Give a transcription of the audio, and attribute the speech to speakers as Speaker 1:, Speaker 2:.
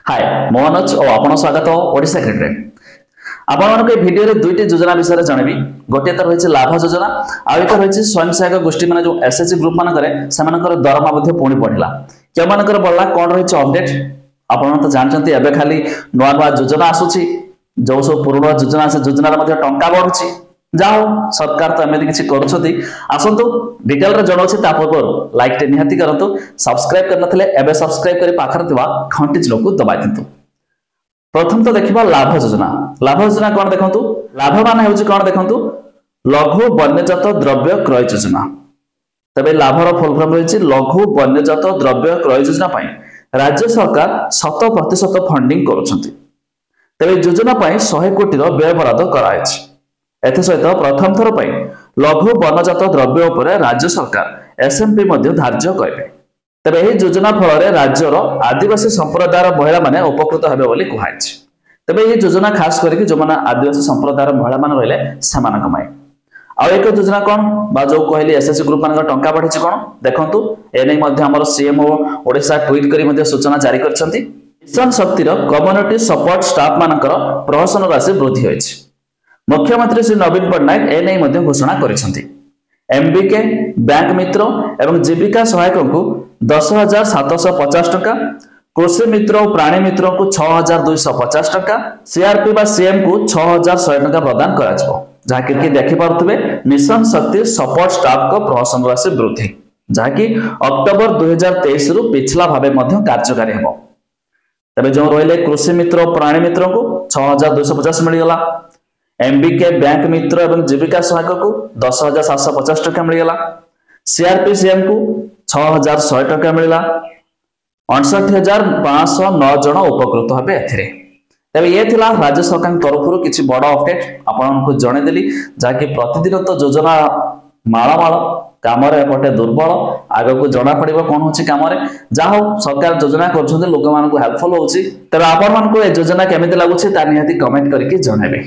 Speaker 1: हाय मो मनोज और आपण स्वागत ओडिशा ग्रिड आपण भिडियो रे दुईटी योजना विषय में जनबी गोटे तो रही लाभ योजना आउ एक रही स्वयं सहायक गोष्ठी मैंने जो एसएचजी ग्रुप मानकर से दरमा पुणी बढ़ला क्यों मानकर बढ़ला कौन रही अपडेट आपण तो जानते एवं खाली नुआ नुआ योजना आसूची जो सब पुराना योजना से योजनार टंका बढ़ुची जाओ सरकार तो एमती किसी करसतु डिटेल रे जनाऊँ पूर्व लाइक टे निहाती करंतु सब्सक्राइब करनथिले एबे सब्सक्राइब करी पाखर थिबा घंटी चिलको दबाइ दिंतु। प्रथम तो देखिबा लाभ योजना कौन देखंतु लाभ मान हेउची कौन देखंतु लघु वन्यजात द्रव्य क्रय योजना। तबे लाभर फुल फॉर्म रहिछि लघु वन्यजात द्रव्य क्रय योजना पई राज्य सरकार 100% फंडिंग करूछंती। तबे योजना पई 100 कोटी रो व्यय बराद करायछि। एसहित प्रथम थर पर लघु वनजात द्रव्य उपर राज्य सरकार एसएमपी धार्य करेंगे। तेज यह योजना फल राज्यर आदिवासी संप्रदायर महिला माने उपकृत हेबे बोली कहुई। तेज ये योजना खास करके जो आदिवासी संप्रदायर महिला मान रहे से आउ एक योजना कौन बा जो कहली एसएचजी ग्रुप मान टंका बढ़ी कौन देखु एने आम सीएम ओडिशा ट्वीट कर सूचना जारी कर मिशन शक्तिर कम्युनिटी सपोर्ट स्टाफ मान प्रहसन राशि वृद्धि होती। मुख्यमंत्री श्री नवीन पट्टनायक एने घोषणा करिसेंती। एमबीके बैंक मित्र एवं जीविका सहायक को 10,750 टका, कृषि मित्र और प्राणी मित्र को 6,250 टका, सीआरपी बा सीएम को 6,100 टका प्रदान करा जबो। जहाँकि देखि पारुथबे मिशन शक्ति सपोर्ट स्टाफ को प्रहसन राशि वृद्धि जहाँकि अक्टोबर 2023 रु पिछला भावे कार्यकारी हेबो। तबे जो रहिले कृषि मित्र और प्राणी मित्र को 6,250 मिलगला, एमबीके बैंक मित्र एवं जीविका सहायक को 10,750 टका मिलगला, सीआरपी सीएम को 6,100 टका मिलला, 59,509 जन उपकृत हेबे एथिरे। तबे ये थिला राज्य सरकार तरफ किछि बड़ अपडेट आपनको जणेदेली जहाँकि प्रतिदिन तो योजना माळमाळ काम एपटे दुर्बल आग को जना पड़ो कौन हो कम जहाँ सरकार योजना कर लोक मान हेल्पफुल होती। तेज आपण मानक योजना केमी लगुच निहाती कमेंट करके जणाइबे।